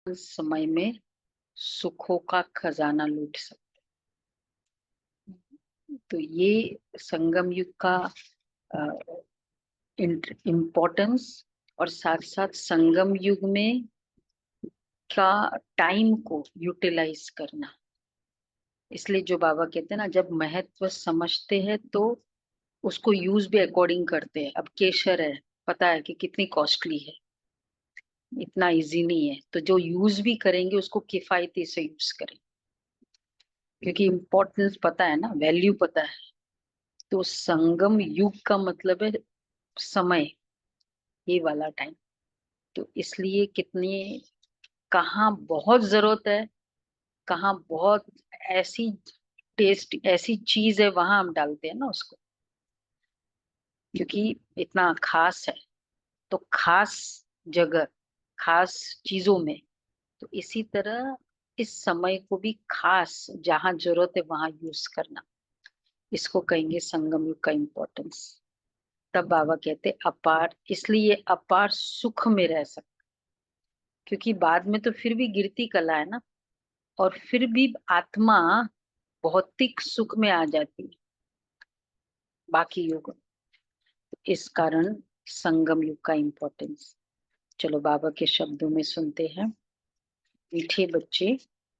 समय में सुखों का खजाना लूट सकते। तो ये संगम युग का इम्पोर्टेंस और साथ साथ संगम युग में का टाइम को यूटिलाइज करना। इसलिए जो बाबा कहते हैं ना, जब महत्व समझते हैं तो उसको यूज भी अकॉर्डिंग करते हैं। अब केशर है, पता है कि कितनी कॉस्टली है, इतना इजी नहीं है, तो जो यूज भी करेंगे उसको किफायती से यूज करें, क्योंकि इम्पोर्टेंस पता है ना, वैल्यू पता है। तो संगम युग का मतलब है समय, ये वाला टाइम। तो इसलिए कितनी, कहाँ बहुत जरूरत है, कहाँ बहुत ऐसी टेस्ट ऐसी चीज है, वहां हम डालते हैं ना उसको, क्योंकि इतना खास है। तो खास जगह, खास चीजों में, तो इसी तरह इस समय को भी खास जहां जरूरत है वहां यूज करना, इसको कहेंगे संगम युग का इम्पोर्टेंस। तब बाबा कहते अपार, इसलिए अपार सुख में रह सकते, क्योंकि बाद में तो फिर भी गिरती कला है ना, और फिर भी आत्मा भौतिक सुख में आ जाती है बाकी युग। इस कारण संगम युग का इम्पोर्टेंस। चलो बाबा के शब्दों में सुनते हैं। मीठे बच्चे,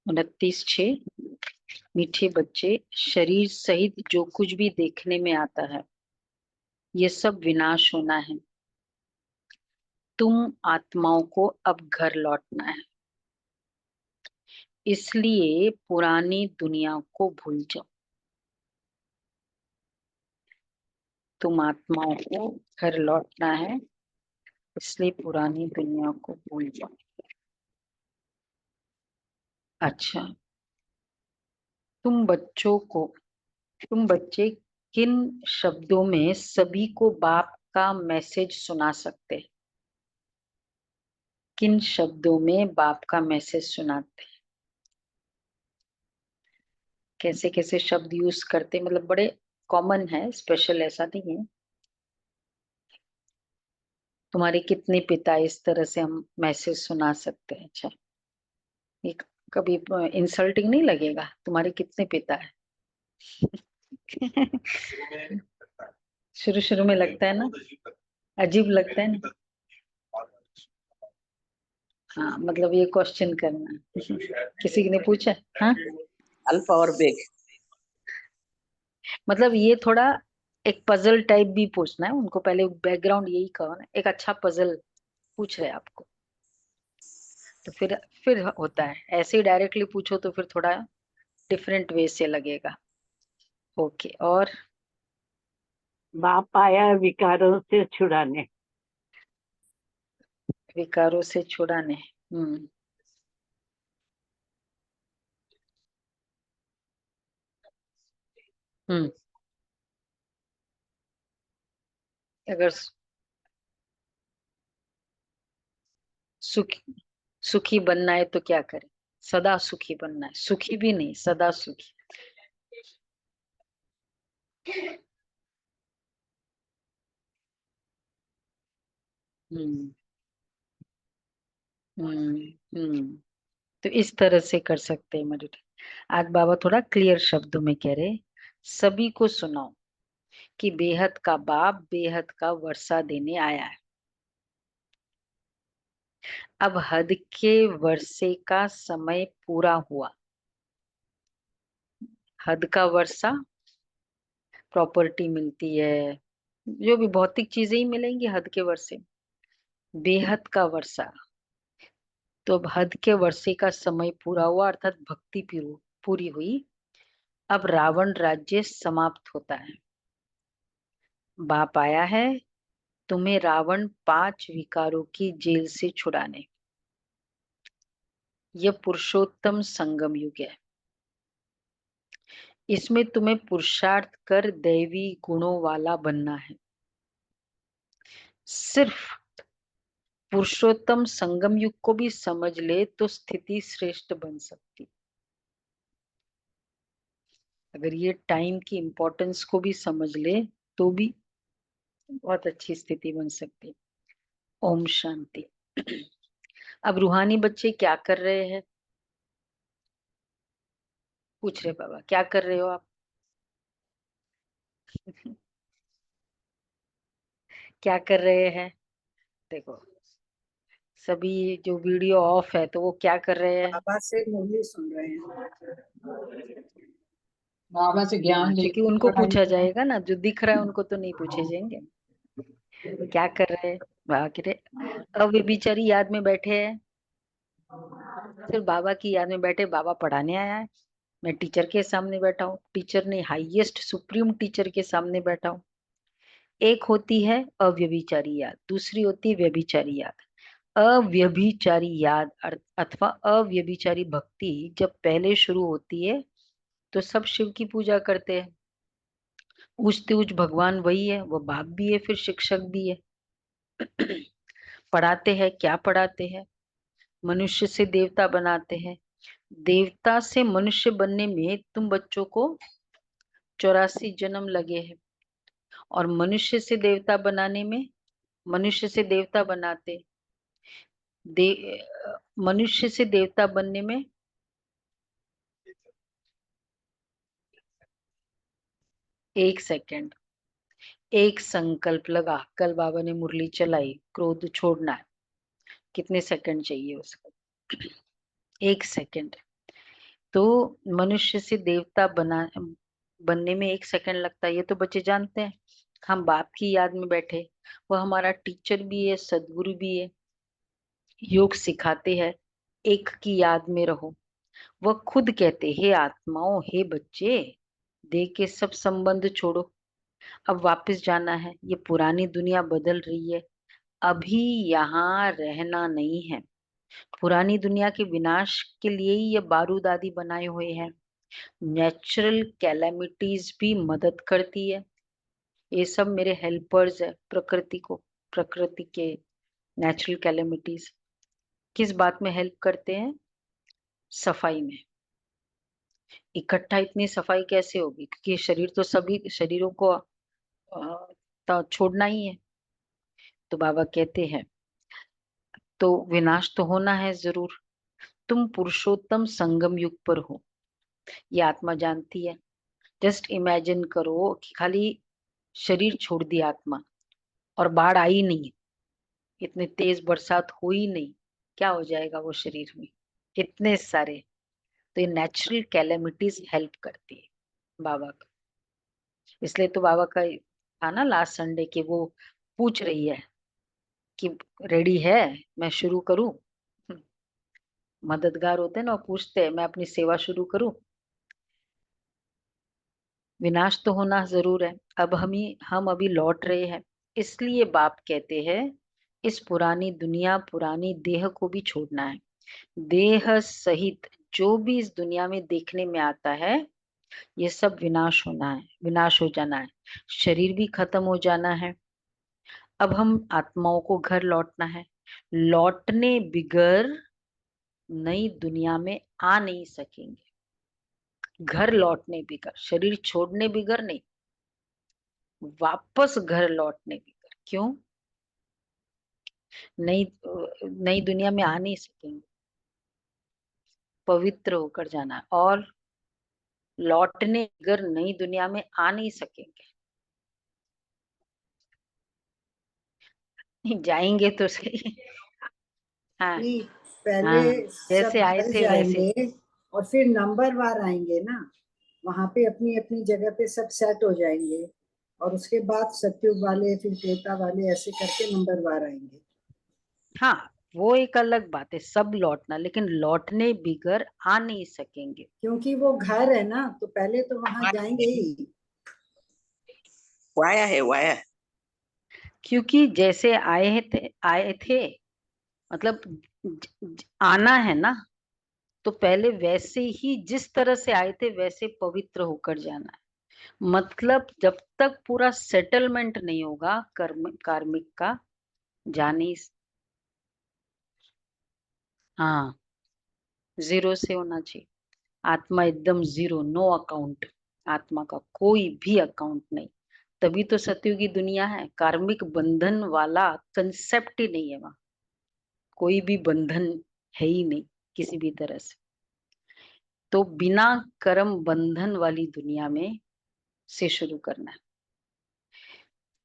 29:6। मीठे बच्चे, शरीर सहित जो कुछ भी देखने में आता है ये सब विनाश होना है। तुम आत्माओं को अब घर लौटना है, इसलिए पुरानी दुनिया को भूल जाओ। तुम आत्माओं को घर लौटना है, इसलिए पुरानी दुनिया को भूल जाओ। अच्छा, तुम बच्चों को, तुम बच्चे किन शब्दों में सभी को बाप का मैसेज सुना सकते हैं? किन शब्दों में बाप का मैसेज सुनाते हैं? कैसे कैसे शब्द यूज करते हैं, मतलब बड़े कॉमन है, स्पेशल ऐसा नहीं है। तुम्हारे कितने पिता, इस तरह से हम मैसेज सुना सकते हैं। अच्छा, ये कभी इंसल्टिंग नहीं लगेगा? तुम्हारे कितने पिता है? शुरू शुरू में लगता है ना, अजीब लगता है ना। हाँ, मतलब ये क्वेश्चन करना। किसी ने पूछा? हाँ, अल्फा और बेग। मतलब ये थोड़ा एक पजल टाइप भी पूछना है उनको, पहले बैकग्राउंड यही कहो ना, एक अच्छा पजल पूछ रहे हैं आपको, तो फिर होता है। ऐसे ही डायरेक्टली पूछो तो फिर थोड़ा डिफरेंट वे से लगेगा। ओके, और बाप आया विकारों से छुड़ाने। विकारों से छुड़ाने। हम्म। हम्म। अगर सुखी सुखी बनना है तो क्या करें? सदा सुखी बनना है, सुखी भी नहीं, सदा सुखी। हम्म। हम्म। हम्म। तो इस तरह से कर सकते हैं मेडिटेशन। आज बाबा थोड़ा क्लियर शब्दों में कह रहे, सभी को सुनाओ कि बेहद का बाप बेहद का वर्षा देने आया है। अब हद के वर्षे का समय पूरा हुआ। हद का वर्षा, प्रॉपर्टी मिलती है, जो भी भौतिक चीजें ही मिलेंगी हद के वर्षे। बेहद का वर्षा, तो अब हद के वर्षे का समय पूरा हुआ, अर्थात भक्ति पूरी हुई। अब रावण राज्य समाप्त होता है। बाप आया है तुम्हें रावण 5 विकारों की जेल से छुड़ाने। यह पुरुषोत्तम संगम युग है। इसमें तुम्हें पुरुषार्थ कर दैवी गुणों वाला बनना है। सिर्फ पुरुषोत्तम संगम युग को भी समझ ले तो स्थिति श्रेष्ठ बन सकती। अगर ये टाइम की इम्पोर्टेंस को भी समझ ले तो भी बहुत अच्छी स्थिति बन सकती। ओम शांति। अब रूहानी बच्चे क्या कर रहे हैं? पूछ रहे बाबा, क्या कर रहे हो आप? क्या कर रहे हैं? देखो, सभी जो वीडियो ऑफ है तो वो क्या कर रहे हैं? बाबा से मुरली सुन रहे हैं, बाबा से ज्ञान ले क्योंकि रहे हैं, उनको पढ़ाई पूछा कर रहे हैं। जाएगा ना, जो दिख रहा है उनको तो नहीं पूछे जाएंगे। क्या कर रहे हैं? बाबा कह रहे, अब वे बेचारी याद में बैठे हैं, सिर्फ बाबा की याद में बैठे। बाबा पढ़ाने आया है, मैं टीचर के सामने बैठा हूँ, टीचर ने हाईएस्ट सुप्रीम टीचर के सामने बैठा हूँ। एक होती है अव्यभिचारी याद, दूसरी होती है व्यभिचारी याद। अव्यभिचारी याद अथवा अव्यभिचारी भक्ति जब पहले शुरू होती है तो सब शिव की पूजा करते हैं। ऊंच ऊंच भगवान वही है, वो बाप भी है, फिर शिक्षक भी है। पढ़ाते हैं, क्या पढ़ाते हैं? मनुष्य से देवता बनाते हैं। देवता से मनुष्य बनने में तुम बच्चों को 84 जन्म लगे हैं, और मनुष्य से देवता बनाने में, मनुष्य से देवता बनाते दे मनुष्य से देवता बनने में 1 सेकंड, एक संकल्प लगा, कल बाबा ने मुरली चलाई, क्रोध छोड़ना है, कितने सेकंड चाहिए उसको? 1 सेकंड। तो मनुष्य से देवता बनने में 1 सेकंड लगता है, ये तो बच्चे जानते हैं। हम बाप की याद में बैठे, वो हमारा टीचर भी है, सदगुरु भी है, योग सिखाते हैं, एक की याद में रहो। वह खुद कहते, हे आत्माओं, हे बच्चे, देह के सब संबंध छोड़ो, अब वापस जाना है। ये पुरानी दुनिया बदल रही है, अभी यहाँ रहना नहीं है। पुरानी दुनिया के विनाश के लिए ही ये बारूद आदि बनाए हुए हैं। नेचुरल कैलेमिटीज भी मदद करती है, ये सब मेरे हेल्पर्स है प्रकृति को, प्रकृति के नेचुरल कैलेमिटीज किस बात में हेल्प करते हैं? सफाई में। इकट्ठा इतनी सफाई कैसे होगी, क्योंकि शरीर तो सभी शरीरों को तो छोड़ना ही है। तो बाबा कहते हैं तो विनाश तो होना है जरूर। तुम पुरुषोत्तम संगम युग पर हो, ये आत्मा जानती है। जस्ट इमेजिन करो कि खाली शरीर छोड़ दिया आत्मा, और बाढ़ आई नहीं, इतनी तेज बरसात हुई नहीं, क्या हो जाएगा वो शरीर में? इतने सारे। तो ये नेचुरल कैलेमिटीज हेल्प करती है बाबा का। इसलिए तो बाबा का था ना लास्ट संडे के, वो पूछ रही है कि रेडी है, मैं शुरू करूं? मददगार होते हैं ना, वो पूछते हैं मैं अपनी सेवा शुरू करूं। विनाश तो होना जरूर है, अब हम अभी लौट रहे हैं। इसलिए बाप कहते हैं इस पुरानी दुनिया, पुरानी देह को भी छोड़ना है। देह सहित जो भी इस दुनिया में देखने में आता है, ये सब विनाश होना है, विनाश हो जाना है। शरीर भी खत्म हो जाना है। अब हम आत्माओं को घर लौटना है। लौटने बिगर नई दुनिया में आ नहीं सकेंगे। घर लौटने बिगर, शरीर छोड़ने बिगर नहीं, वापस घर लौटने बिगर। क्यों? नई नई दुनिया में आ नहीं सकेंगे, पवित्र होकर जाना है। और लौटने बिगर नई दुनिया में आ नहीं सकेंगे। जाएंगे तो सही। हाँ नहीं, पहले हाँ, सब जैसे आए ढल थे वैसे। जाएंगे और फिर नंबर वार आएंगे ना, वहां पे अपनी अपनी जगह पे सब सेट हो जाएंगे, और उसके बाद सतयुग वाले, फिर त्रेता वाले, ऐसे करके नंबर वार आएंगे। हाँ, वो एक अलग बात है, सब लौटना, लेकिन लौटने बिगर आ नहीं सकेंगे। क्योंकि वो घर है ना, तो पहले तो वहां जाएंगे ही। वाया है वाया। क्योंकि जैसे आए थे, मतलब आना है ना, तो पहले वैसे ही जिस तरह से आए थे वैसे पवित्र होकर जाना है। मतलब जब तक पूरा सेटलमेंट नहीं होगा कार्मिक का, जाने। हाँ, जीरो से होना चाहिए। आत्मा एकदम जीरो, नो अकाउंट। आत्मा का कोई भी अकाउंट नहीं। तभी तो सतयुगी दुनिया है, कार्मिक बंधन वाला कंसेप्ट ही नहीं है वहां। कोई भी बंधन है ही नहीं किसी भी तरह से। तो बिना कर्म बंधन वाली दुनिया में से शुरू करना है।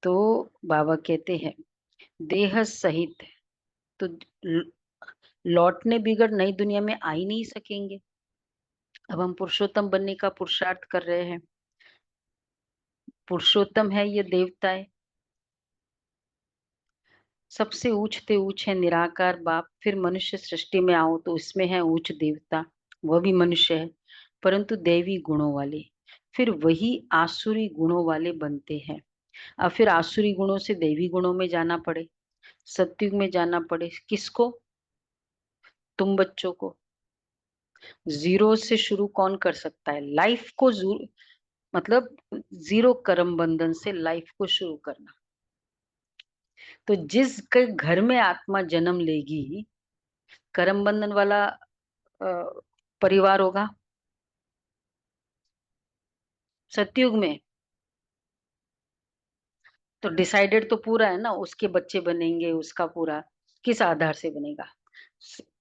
तो बाबा कहते हैं देह सहित, तो लौटने बिगड़ नई दुनिया में आ ही नहीं सकेंगे। अब हम पुरुषोत्तम बनने का पुरुषार्थ कर रहे हैं। पुरुषोत्तम है ये देवताएं, सबसे ऊंचते ऊंच है निराकार बाप। फिर मनुष्य सृष्टि में आओ तो इसमें है ऊंच देवता, वह भी मनुष्य है परंतु दैवी गुणों वाले। फिर वही आसुरी गुणों वाले बनते हैं। अब फिर आसुरी गुणों से दैवी गुणों में जाना पड़े, सत्युग में जाना पड़े। किसको? तुम बच्चों को। जीरो से शुरू कौन कर सकता है? लाइफ को मतलब जीरो कर्म बंधन से लाइफ को शुरू करना। तो जिसके घर में आत्मा जन्म लेगी, कर्म बंधन वाला परिवार होगा सतयुग में, तो डिसाइडेड तो पूरा है ना, उसके बच्चे बनेंगे, उसका पूरा किस आधार से बनेगा।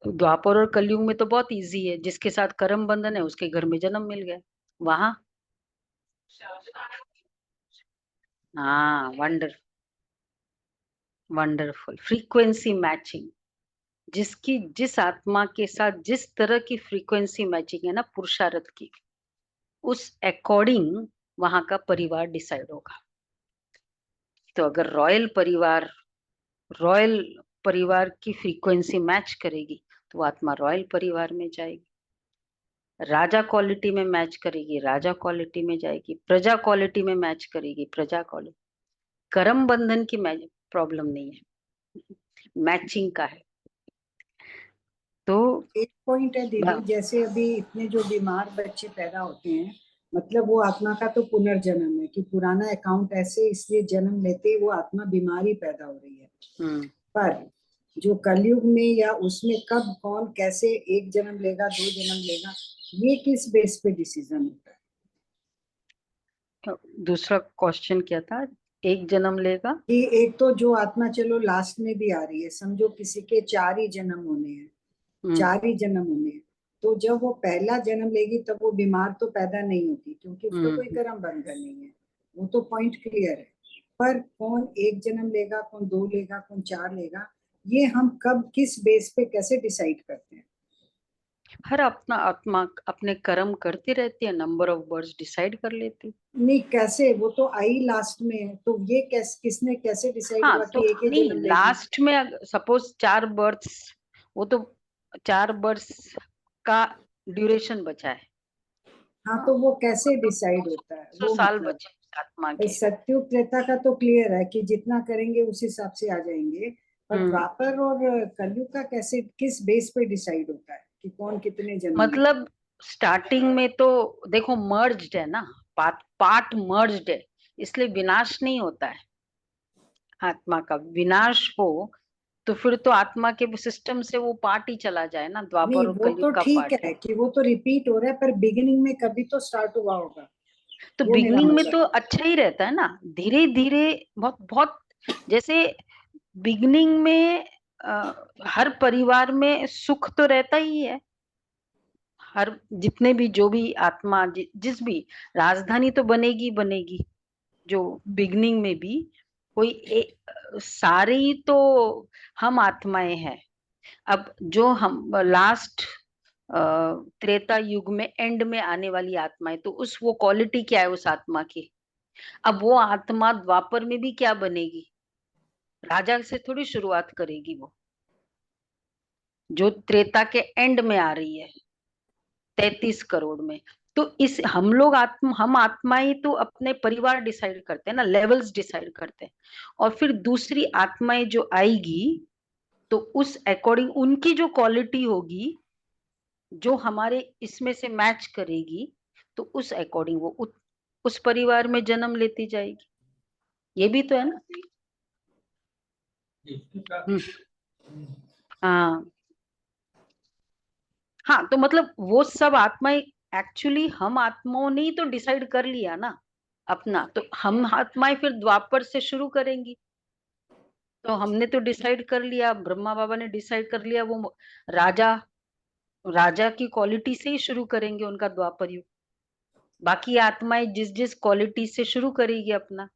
द्वापर और कलयुग में तो बहुत इजी है, जिसके साथ कर्म बंधन है उसके घर में जन्म मिल गया वहां। हाँ, वंडरफुल फ्रीक्वेंसी मैचिंग। जिसकी जिस आत्मा के साथ जिस तरह की फ्रीक्वेंसी मैचिंग है ना पुरुषार्थ की, उस अकॉर्डिंग वहां का परिवार डिसाइड होगा। तो अगर रॉयल परिवार की फ्रीक्वेंसी मैच करेगी तो वो आत्मा रॉयल परिवार में जाएगी। राजा क्वालिटी में मैच करेगी, राजा क्वालिटी में जाएगी। प्रजा क्वालिटी में मैच करेगी, प्रजा क्वालिटी। कर्म बंधन की प्रॉब्लम नहीं है, मैचिंग का है। तो एक पॉइंट है दीदी, जैसे अभी इतने जो बीमार बच्चे पैदा होते हैं, मतलब वो आत्मा का तो पुनर्जन्म है कि पुराना अकाउंट ऐसे इसलिए जन्म लेते ही वो आत्मा बीमारी पैदा हो रही है। पर जो कलयुग में या उसमें कब कौन कैसे एक जन्म लेगा, दो जन्म लेगा, ये किस बेस पे डिसीजन होता है? दूसरा क्वेश्चन क्या था? एक जन्म लेगा कि एक तो जो आत्मा चलो लास्ट में भी आ रही है, समझो किसी के 4 ही जन्म होने हैं, 4 ही जन्म होने हैं, तो जब वो पहला जन्म लेगी तब वो बीमार तो पैदा नहीं होती क्योंकि उसका कोई कर्म बंधन नहीं है, वो तो पॉइंट क्लियर है। पर कौन एक जन्म लेगा, कौन 2 लेगा, कौन 4 लेगा, ये हम कब किस बेस पे कैसे डिसाइड करते हैं? हर अपना आत्मा अपने कर्म करती रहती है, नंबर ऑफ बर्ड्स डिसाइड कर लेती। नहीं कैसे, वो तो आई लास्ट में है, तो ये किसने कैसे डिसाइड हाँ हुआ तो कि एक ही नहीं, जन्म लेगी? लास्ट में सपोज 4 बर्ड्स, वो तो 4 बर्ड्स का ड्यूरेशन बचा है। हाँ तो वो कैसे डिसाइड होता है, 100 वो साल मतलब बचे आत्मा के। सत्युग त्रेता का तो क्लियर है कि जितना करेंगे उस हिसाब से आ जाएंगे, पर द्वापर और कलयुग का कैसे किस बेस पे डिसाइड होता है कि कौन कितने जन्म लेगा? मतलब स्टार्टिंग में तो देखो मर्ज्ड है ना, पार्ट मर्ज्ड है, इसलिए विनाश नहीं होता है। आत्मा का विनाश हो तो फिर तो आत्मा के सिस्टम से वो पार्ट ही चला जाए ना, नहीं द्वापर और वो तो कलयुग का ठीक पार्ट है। है कि वो तो रिपीट हो रहा है, पर बिगिनिंग में कभी तो स्टार्ट हुआ होगा, तो वो मेरा बिगनिंग में तो मतलब। अच्छा ही रहता है ना, धीरे धीरे। बहुत बहुत जैसे बिगनिंग में हर परिवार में सुख तो रहता ही है। हर जितने भी जो भी आत्मा जिस भी राजधानी तो बनेगी बनेगी, जो बिगनिंग में भी कोई सारी तो हम आत्माएं हैं। अब जो हम लास्ट त्रेता युग में एंड में आने वाली आत्माएं, तो उस वो क्वालिटी क्या है उस आत्मा की? अब वो आत्मा द्वापर में भी क्या बनेगी? राजा से थोड़ी शुरुआत करेगी वो, जो त्रेता के एंड में आ रही है 33 करोड़ में। तो इस हम आत्माएं तो अपने परिवार डिसाइड करते हैं ना, लेवल्स डिसाइड करते हैं। और फिर दूसरी आत्माएं जो आएगी तो उस अकॉर्डिंग उनकी जो क्वालिटी होगी, जो हमारे इसमें से मैच करेगी, तो उस अकॉर्डिंग वो उस परिवार में जन्म लेती जाएगी। ये भी तो है ना। हाँ हाँ, तो मतलब वो सब आत्माएं एक्चुअली हम आत्माओं ने ही तो डिसाइड कर लिया ना अपना, तो हम आत्माएं फिर द्वापर से शुरू करेंगी। तो हमने तो डिसाइड कर लिया, ब्रह्मा बाबा ने डिसाइड कर लिया, वो राजा राजा की क्वालिटी से ही शुरू करेंगे उनका द्वापर युग। बाकी आत्माएं जिस जिस क्वालिटी से शुरू करेगी अपना,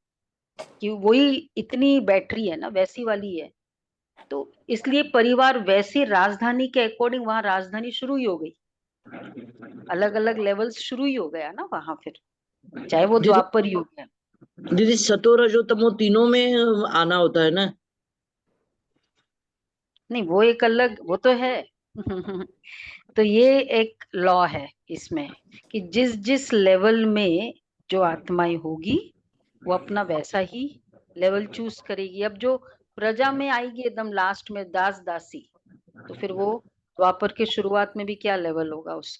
कि वही इतनी बैटरी है ना, वैसी वाली है। तो इसलिए परिवार वैसे राजधानी के अकॉर्डिंग वहां राजधानी शुरू ही हो गई, अलग अलग लेवल्स शुरू ही हो गया ना वहां फिर, चाहे वो दीदी द्वापर युग है। दीदी सतो रजो तमो तीनों में आना होता है ना? नहीं, वो एक अलग, वो तो है। तो ये एक लॉ है इसमें, कि जिस जिस लेवल में जो आत्माएं होगी वो अपना वैसा ही लेवल चूज करेगी। अब जो प्रजा में आएगी एकदम लास्ट में दास दासी, तो फिर वो द्वापर के शुरुआत में भी क्या लेवल होगा उस,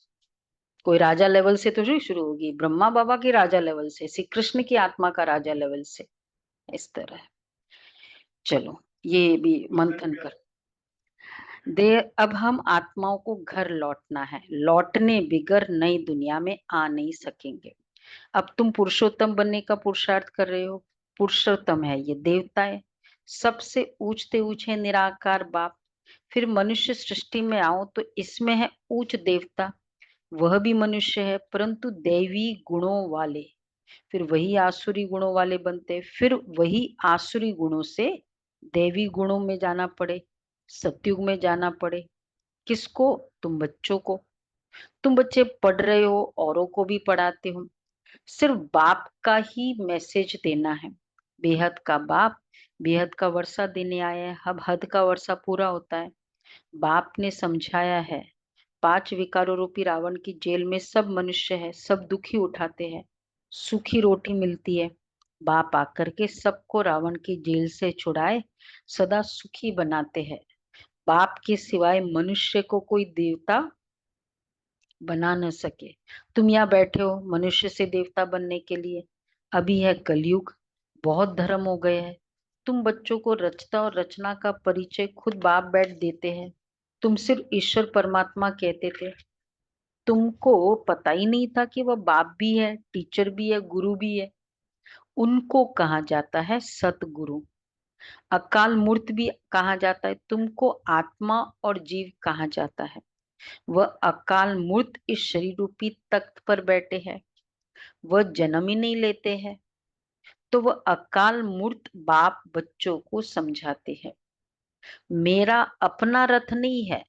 कोई राजा लेवल से तो नहीं शुरू होगी, ब्रह्मा बाबा की राजा लेवल से, श्री कृष्ण की आत्मा का राजा लेवल से, इस तरह। चलो ये भी मंथन कर दे। अब हम आत्माओं को घर लौटना है, लौटने बिगर नई दुनिया में आ नहीं सकेंगे। अब तुम पुरुषोत्तम बनने का पुरुषार्थ कर रहे हो, पुरुषोत्तम है ये देवता है, सबसे ऊंचते ऊंचे निराकार बाप। फिर मनुष्य सृष्टि में आओ तो इसमें है ऊंच देवता, वह भी मनुष्य है परंतु दैवी गुणों वाले। फिर वही आसुरी गुणों वाले बनते, फिर वही आसुरी गुणों से दैवी गुणों में जाना पड़े, सतयुग में जाना पड़े। किसको? तुम बच्चों को। तुम बच्चे पढ़ रहे हो, औरों को भी पढ़ाते हो। सिर्फ बाप का ही मैसेज देना है। बेहद का बाप बेहद का वर्षा देने आया है। अब हद का वर्षा पूरा होता है। बाप ने समझाया है, 5 विकारों रूपी रावण की जेल में सब मनुष्य है, सब दुखी उठाते हैं, सूखी रोटी मिलती है। बाप आकर के सबको रावण की जेल से छुड़ाए सदा सुखी बनाते हैं। बाप के सिवाय मनुष्य को कोई देवता बना न सके। तुम यहाँ बैठे हो मनुष्य से देवता बनने के लिए। अभी है कलयुग, बहुत धर्म हो गए हैं। तुम बच्चों को रचता और रचना का परिचय खुद बाप बैठ देते हैं। तुम सिर्फ ईश्वर परमात्मा कहते थे, तुमको पता ही नहीं था कि वह बाप भी है, टीचर भी है, गुरु भी है। उनको कहा जाता है सतगुरु। अकाल मूर्त भी कहा जाता है, तुमको आत्मा और जीव कहा जाता है। वह अकाल मूर्त इस शरीर रूपी तख्त पर बैठे हैं, वह जन्म ही नहीं लेते हैं। तो वह अकाल मूर्त बाप बच्चों को समझाते हैं, मेरा अपना रथ नहीं है।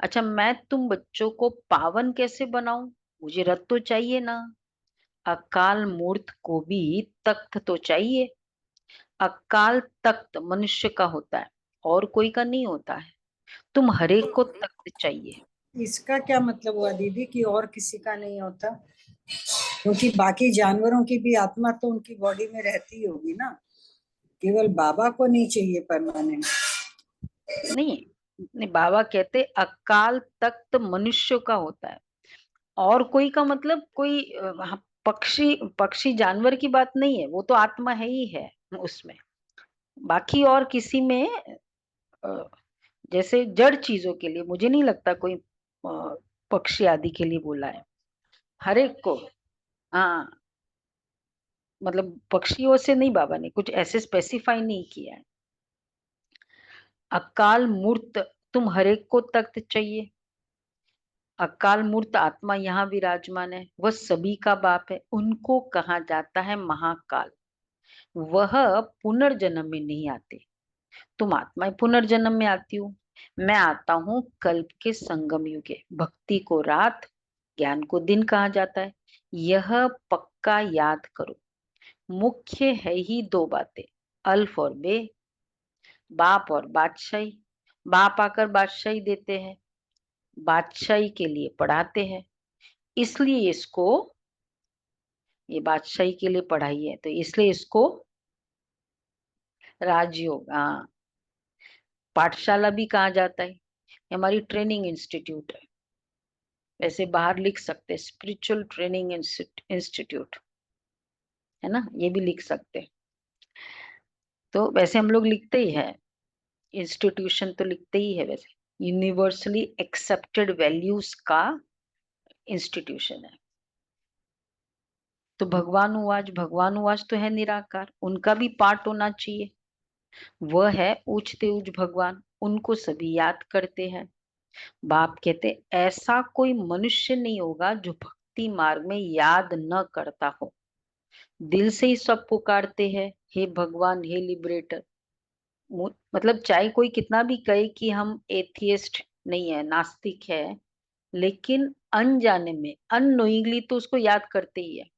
अच्छा, मैं तुम बच्चों को पावन कैसे बनाऊं? मुझे रथ तो चाहिए ना। अकाल मूर्त को भी तख्त तो चाहिए। अकाल तख्त मनुष्य का होता है और कोई का नहीं होता है। तुम हरेक को तख्त चाहिए। इसका क्या मतलब हुआ दीदी कि और किसी का नहीं होता? क्योंकि बाकी जानवरों की भी आत्मा तो उनकी बॉडी में रहती होगी ना, केवल बाबा को नहीं चाहिए परमानेंट। नहीं नहीं, बाबा कहते अकाल तख्त मनुष्य का होता है, और कोई का मतलब कोई पक्षी पक्षी जानवर की बात नहीं है, वो तो आत्मा है ही है उसमें। बाकी और किसी में अ, जैसे जड़ चीजों के लिए मुझे नहीं लगता कोई पक्षी आदि के लिए बोला है, हर एक को। हाँ, मतलब पक्षियों से नहीं, बाबा ने कुछ ऐसे स्पेसिफाई नहीं किया है। अकाल मूर्त, तुम हरेक को तख्त चाहिए। अकाल मूर्त आत्मा यहाँ विराजमान है, वह सभी का बाप है, उनको कहा जाता है महाकाल। वह पुनर्जन्म में नहीं आते। तुम आत्माएं पुनर्जन्म में आती हो, मैं आता हूँ कल्प के संगम युगे। भक्ति को रात, ज्ञान को दिन कहा जाता है, यह पक्का याद करो। मुख्य है ही दो बातें, अल्फ और बे, बाप और बादशाही। बाप आकर बादशाही देते हैं, बादशाही के लिए पढ़ाते हैं, इसलिए इसको, ये बादशाही के लिए पढ़ाई है तो इसलिए इसको राजयोग, हाँ, पाठशाला भी कहा जाता है। ये हमारी ट्रेनिंग इंस्टीट्यूट है, वैसे बाहर लिख सकते हैं स्पिरिचुअल ट्रेनिंग इंस्टीट्यूट, है ना, ये भी लिख सकते हैं। तो वैसे हम लोग लिखते ही है, इंस्टीट्यूशन तो लिखते ही है वैसे, यूनिवर्सली एक्सेप्टेड वैल्यूज का इंस्टीट्यूशन है। तो भगवान उवाच तो है निराकार, उनका भी पार्ट होना चाहिए। वह है ऊंचते ऊंच भगवान, उनको सभी याद करते हैं। बाप कहते ऐसा कोई मनुष्य नहीं होगा जो भक्ति मार्ग में याद न करता हो। दिल से ही सब पुकारते हैं, हे भगवान, हे लिबरेटर। मतलब चाहे कोई कितना भी कहे कि हम एथियस्ट नहीं है, नास्तिक है, लेकिन अनजाने में, अननोइंगली तो उसको याद करते ही है।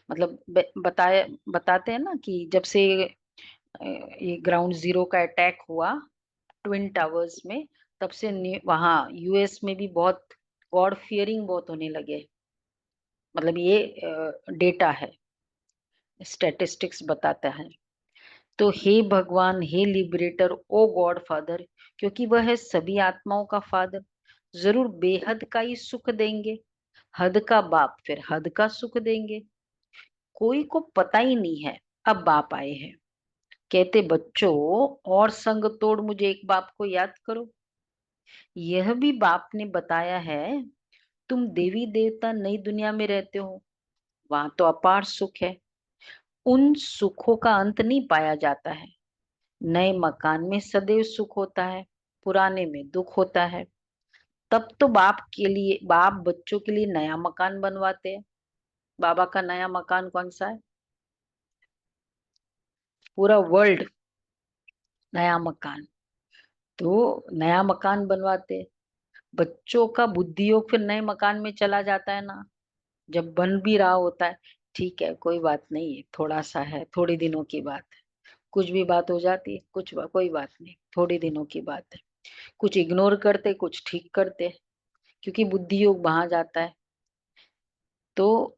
मतलब बताते हैं ना कि जब से ये ग्राउंड जीरो का अटैक हुआ ट्विन टावर्स में, तब से वहां यूएस में भी बहुत गॉड फियरिंग बहुत होने लगे। मतलब ये डेटा है, स्टैटिस्टिक्स बताता है। तो हे भगवान, हे लिबरेटर, ओ गॉड फादर, क्योंकि वह है सभी आत्माओं का फादर, जरूर बेहद का ही सुख देंगे। हद का बाप फिर हद का सुख देंगे। कोई को पता ही नहीं है अब बाप आए हैं। कहते बच्चों, और संग तोड़ मुझे एक बाप को याद करो। यह भी बाप ने बताया है। तुम देवी देवता नई दुनिया में रहते हो, वहां तो अपार सुख है। उन सुखों का अंत नहीं पाया जाता है। नए मकान में सदैव सुख होता है, पुराने में दुख होता है। तब तो बाप बच्चों के लिए नया मकान बनवाते हैं। बाबा का नया मकान कौन सा है? पूरा वर्ल्ड नया मकान। तो नया मकान बनवाते हैं। बच्चों का बुद्धि योग फिर नए मकान में चला जाता है ना, जब बन भी रहा होता है। ठीक है, कोई बात नहीं है, थोड़ा सा है, थोड़ी दिनों की बात है। कुछ भी बात हो जाती है, कोई बात नहीं, थोड़ी दिनों की बात है। कुछ इग्नोर करते, कुछ ठीक करते, क्योंकि बुद्धि योग वहां जाता है। तो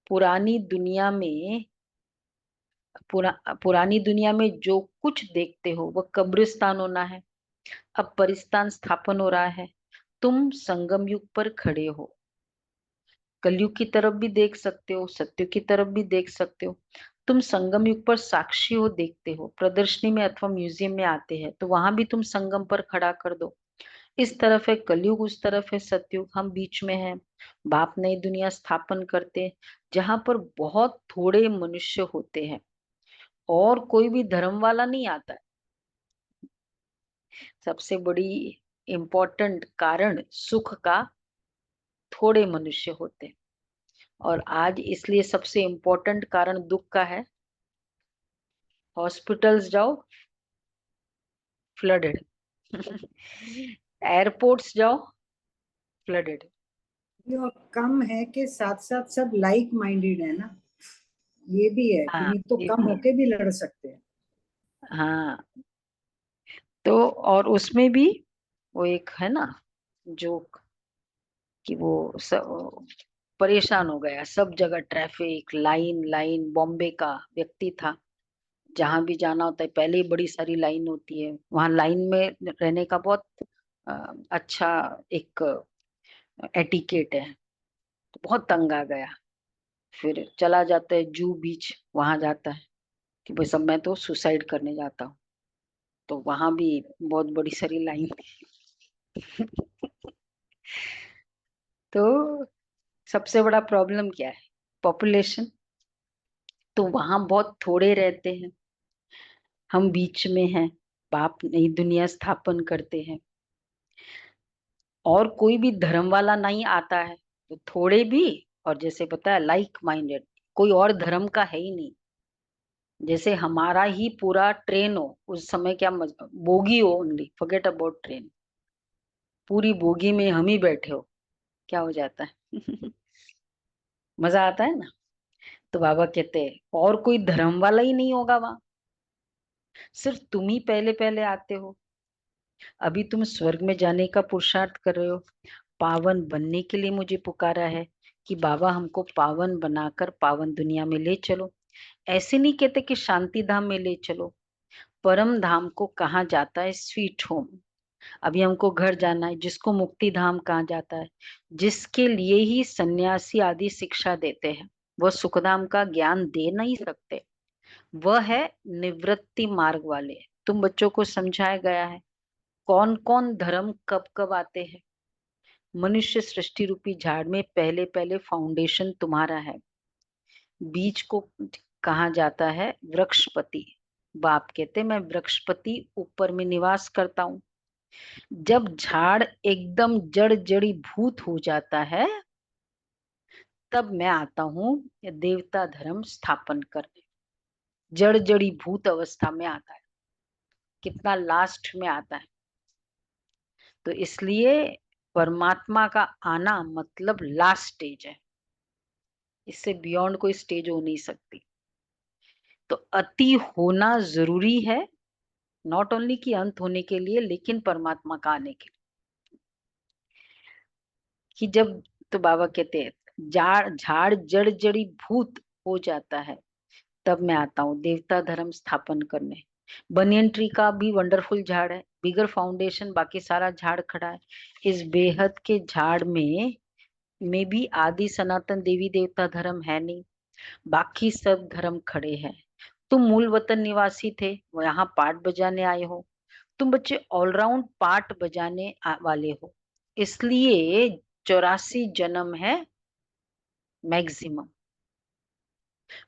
पुरानी दुनिया में पुरानी दुनिया में जो कुछ देखते हो वह कब्रिस्तान होना है। अब परिस्तान स्थापन हो रहा है। तुम संगम युग पर खड़े हो। कलयुग की तरफ भी देख सकते हो, सत्युग की तरफ भी देख सकते हो। तुम संगम युग पर साक्षी हो, देखते हो, प्रदर्शनी में अथवा म्यूजियम में आते हैं तो वहां भी तुम संगम पर खड़ा कर दो। इस तरफ है कलयुग, उस तरफ है सतयुग, हम बीच में हैं। बाप नई दुनिया स्थापन करते, जहां पर बहुत थोड़े मनुष्य होते हैं और कोई भी धर्म वाला नहीं आता है। सबसे बड़ी इम्पोर्टेंट कारण सुख का, थोड़े मनुष्य होते हैं। और आज इसलिए सबसे इम्पोर्टेंट कारण दुख का है। हॉस्पिटल्स जाओ, फ्लडेड। एयरपोर्ट्स जाओ, फ्लडेड। ये और कम है कि साथ साथ सब लाइक माइंडेड है ना, ये भी है कि हाँ, नहीं तो ये कम भी है। होके भी लड़ सकते हैं। हाँ, तो और उसमें भी वो एक है ना जोक, कि वो सब परेशान हो गया, सब जगह ट्रैफिक, लाइन लाइन। बॉम्बे का व्यक्ति था, जहां भी जाना होता है पहले ही बड़ी सारी लाइन होती है, वहां लाइन में रहने का बहुत अच्छा एक एटिकेट है। तो बहुत तंग आ गया, फिर चला जाता है जू बीच, वहां जाता है कि भाई सब मैं तो सुसाइड करने जाता हूँ। तो वहां भी बहुत बड़ी सारी लाइन थी। तो सबसे बड़ा प्रॉब्लम क्या है? पॉपुलेशन। तो वहां बहुत थोड़े रहते हैं, हम बीच में हैं। बाप नई दुनिया स्थापन करते हैं और कोई भी धर्म वाला नहीं आता है, तो थोड़े भी। और जैसे बताया लाइक माइंडेड, कोई और धर्म का है ही नहीं। जैसे हमारा ही पूरा ट्रेन हो, उस समय क्या बोगी हो, ओनली फॉरगेट अबाउट ट्रेन, पूरी बोगी में हम ही बैठे हो, क्या हो जाता है? मजा आता है ना। तो बाबा कहते हैं और कोई धर्म वाला ही नहीं होगा वहां, सिर्फ तुम ही पहले पहले आते हो। अभी तुम स्वर्ग में जाने का पुरुषार्थ कर रहे हो। पावन बनने के लिए मुझे पुकारा है कि बाबा हमको पावन बनाकर पावन दुनिया में ले चलो। ऐसे नहीं कहते कि शांति धाम में ले चलो। परम धाम को कहा जाता है स्वीट होम। अभी हमको घर जाना है, जिसको मुक्ति धाम कहा जाता है, जिसके लिए ही सन्यासी आदि शिक्षा देते हैं, वह सुखधाम का ज्ञान दे नहीं सकते। वह है निवृत्ति मार्ग वाले। तुम बच्चों को समझाया गया है कौन कौन धर्म कब कब आते हैं। मनुष्य सृष्टि रूपी झाड़ में पहले पहले फाउंडेशन तुम्हारा है। बीज को कहाँ जाता है? वृक्षपति। बाप कहते मैं वृक्षपति ऊपर में निवास करता हूँ। जब झाड़ एकदम जड़ जड़ी भूत हो जाता है तब मैं आता हूँ देवता धर्म स्थापन करने। जड़ जड़ी भूत अवस्था में आता है, कितना लास्ट में आता है। तो इसलिए परमात्मा का आना मतलब लास्ट स्टेज है, इससे बियॉन्ड कोई स्टेज हो नहीं सकती। तो अति होना जरूरी है, नॉट ओनली कि अंत होने के लिए, लेकिन परमात्मा का आने के लिए। कि जब, तो बाबा कहते हैं झाड़ जड़ जड़ी भूत हो जाता है तब मैं आता हूँ देवता धर्म स्थापन करने। बनियन ट्री का भी वंडरफुल झाड़ है, बिगर फाउंडेशन, बाकी सारा झाड़ खड़ा है। इस बेहद के झाड़ में भी आदि सनातन देवी देवता धर्म है नहीं, बाकी सब धर्म खड़े हैं। तुम मूल वतन निवासी थे, वो यहाँ पाठ बजाने आए हो। तुम बच्चे ऑलराउंड पाठ बजाने वाले हो, इसलिए 84 जन्म है मैक्सिमम।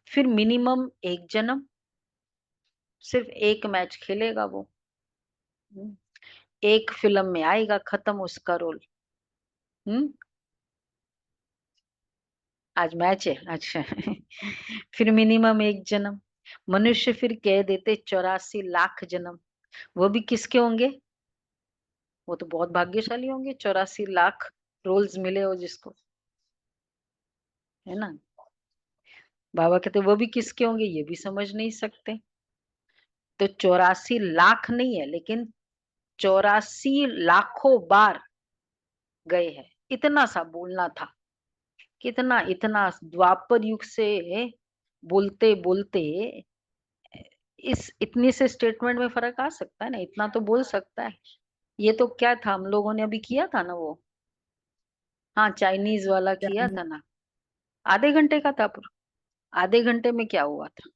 फिर मिनिमम 1 जन्म, सिर्फ 1 मैच खेलेगा वो, 1 फिल्म में आएगा, खत्म उसका रोल। आज मैच है, अच्छा। फिर मिनिमम 1 जन्म। मनुष्य फिर कह देते 84 लाख जन्म। वो भी किसके होंगे? वो तो बहुत भाग्यशाली होंगे, 84 लाख रोल्स मिले हो जिसको, है ना। बाबा कहते वो भी किसके होंगे, ये भी समझ नहीं सकते। तो 84 लाख नहीं है, लेकिन 84 लाखों बार गए हैं। इतना सा बोलना था, कितना इतना द्वापर युग से बोलते बोलते इस इतनी से स्टेटमेंट में फर्क आ सकता है ना, इतना तो बोल सकता है। ये तो क्या था, हम लोगों ने अभी किया था ना वो, हाँ चाइनीज वाला किया था ना, आधे घंटे का था पूरा। आधे घंटे में क्या हुआ था?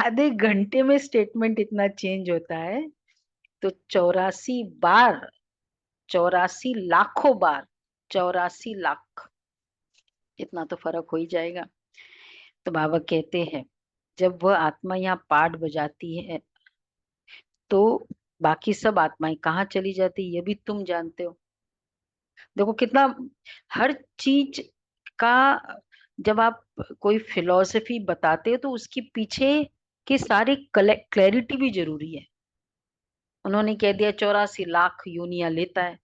आधे घंटे में स्टेटमेंट इतना चेंज होता है। तो 84 बार, 84 लाखों बार, 84 लाख, इतना तो फर्क हो ही जाएगा। तो बाबा कहते हैं जब वह आत्मा यहाँ पाठ बजाती है तो बाकी सब आत्माएं कहाँ चली जाती है, ये भी तुम जानते हो। देखो कितना, हर चीज का जब आप कोई फिलॉसफी बताते हो तो उसके पीछे के सारे क्लैरिटी भी जरूरी है। उन्होंने कह दिया 84 लाख योनियां लेता है,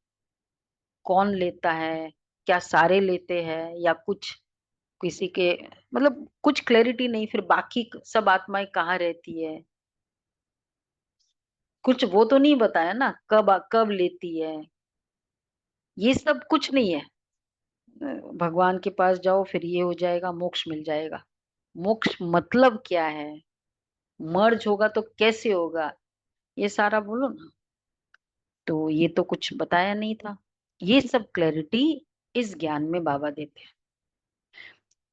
कौन लेता है, क्या सारे लेते हैं या कुछ किसी के, मतलब कुछ क्लैरिटी नहीं। फिर बाकी सब आत्माएं कहाँ रहती है, कुछ वो तो नहीं बताया ना, कब कब लेती है, ये सब कुछ नहीं है। भगवान के पास जाओ फिर ये हो जाएगा, मोक्ष मिल जाएगा। मोक्ष मतलब क्या है, मर्ज होगा तो कैसे होगा, ये सारा बोलो ना। तो ये तो कुछ बताया नहीं था, ये सब क्लैरिटी इस ज्ञान में बाबा देते हैं।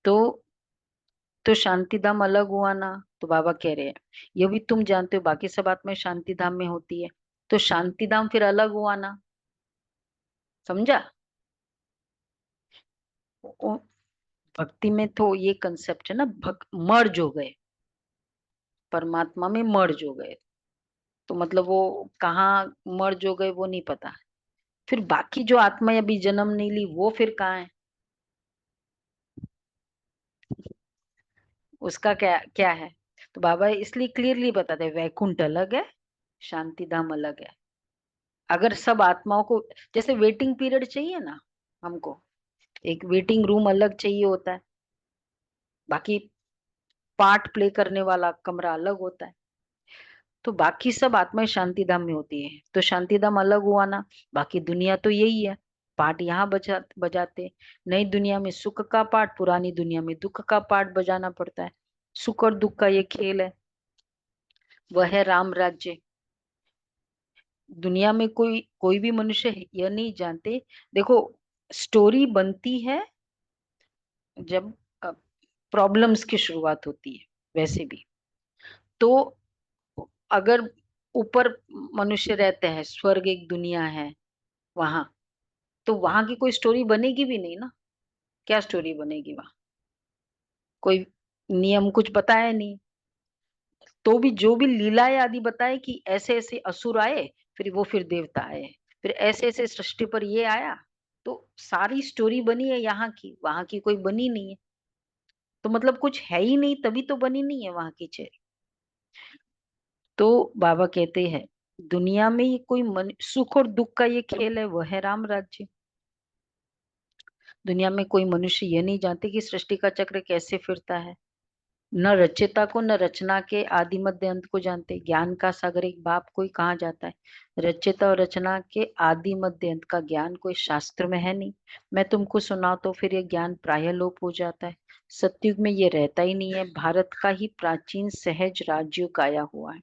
तो शांति धाम अलग हुआ ना, तो बाबा कह रहे हैं ये भी तुम जानते हो, बाकी सब आत्माएं शांति धाम में होती है। तो शांति धाम फिर अलग हुआ ना, समझा। ओ- भक्ति में तो ये कंसेप्ट है ना, मर्ज हो गए, परमात्मा में मर्ज हो गए। तो मतलब वो कहाँ मर्ज हो गए वो नहीं पता। फिर बाकी जो आत्माएं अभी जन्म नहीं ली वो फिर कहाँ है, उसका क्या क्या है। तो बाबा इसलिए क्लियरली बताते हैं वैकुंठ अलग है, शांति धाम अलग है। अगर सब आत्माओं को, जैसे वेटिंग पीरियड चाहिए ना हमको, एक वेटिंग रूम अलग चाहिए होता है, बाकी पार्ट प्ले करने वाला कमरा अलग होता है। तो बाकी सब आत्माएं शांति धाम में होती है, तो शांति धाम अलग हुआ ना। बाकी दुनिया तो यही है, पाठ यहाँ बजाते। नई दुनिया में सुख का पाठ, पुरानी दुनिया में दुख का पाठ बजाना पड़ता है। सुख और दुख का ये खेल है, वह है राम राज्य। दुनिया में कोई कोई भी मनुष्य यह नहीं जानते। देखो स्टोरी बनती है जब प्रॉब्लम्स की शुरुआत होती है, वैसे भी तो अगर ऊपर मनुष्य रहते हैं, स्वर्ग एक दुनिया है वहां, तो वहां की कोई स्टोरी बनेगी भी नहीं ना, क्या स्टोरी बनेगी वहां। कोई नियम कुछ बताया नहीं। तो भी जो भी लीलाएं आदि बताए कि ऐसे ऐसे असुर आए, फिर देवता आए, फिर ऐसे ऐसे सृष्टि पर ये आया, तो सारी स्टोरी बनी है यहाँ की, वहां की कोई बनी नहीं है। तो मतलब कुछ है ही नहीं, तभी तो बनी नहीं है वहां की चीज। तो बाबा कहते हैं दुनिया में ये कोई सुख और दुख का ये खेल है, वह है राम राज्य। दुनिया में कोई मनुष्य ये नहीं जानते कि सृष्टि का चक्र कैसे फिरता है। न रचयिता को न रचना के आदि मध्य अंत को जानते। ज्ञान का सागर एक बाप कोई कहाँ जाता है। रचयिता और रचना के आदि मध्य अंत का ज्ञान कोई शास्त्र में है नहीं। मैं तुमको सुना तो फिर ये ज्ञान प्रायः लोप हो जाता है। सतयुग में ये रहता ही नहीं है। भारत का ही प्राचीन सहज राजयोग आया हुआ है।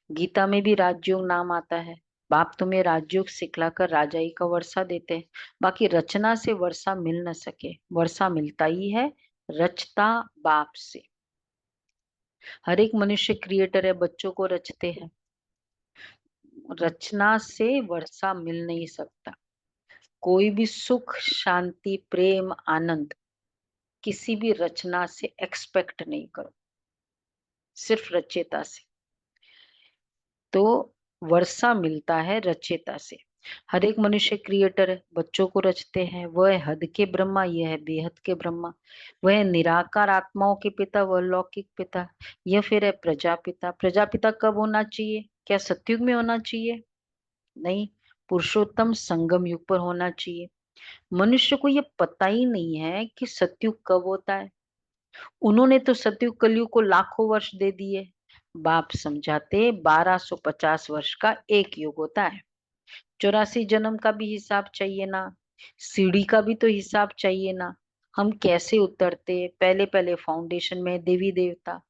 गीता में भी राजयोग नाम आता है। बाप तुम्हें राजयोग सिखलाकर राजाई का वर्षा देते हैं। बाकी रचना से वर्षा मिल न सके, वर्षा मिलता ही है रचता बाप से। हर एक मनुष्य क्रिएटर है, बच्चों को रचते हैं। रचना से वर्षा मिल नहीं सकता। कोई भी सुख शांति प्रेम आनंद किसी भी रचना से एक्सपेक्ट नहीं करो, सिर्फ रचयिता से। तो वर्षा मिलता है रचयिता से। हर एक मनुष्य क्रिएटर है, बच्चों को रचते हैं। वह है हद के ब्रह्मा, यह है बेहद के ब्रह्मा। वह है निराकार आत्माओं के पिता, वह लौकिक पिता। यह फिर है प्रजापिता। प्रजापिता कब होना चाहिए? क्या सतयुग में होना चाहिए? नहीं, पुरुषोत्तम संगम युग पर होना चाहिए। मनुष्य को यह पता ही नहीं है कि सतयुग कब होता है। उन्होंने तो सतयुग कलयुग को लाखों वर्ष दे दिए। बाप समझाते 1250 वर्ष का एक युग होता है। 84 जन्म का भी हिसाब चाहिए ना, सीढ़ी का भी तो हिसाब चाहिए ना। हम कैसे उतरते, पहले पहले फाउंडेशन में देवी देवता।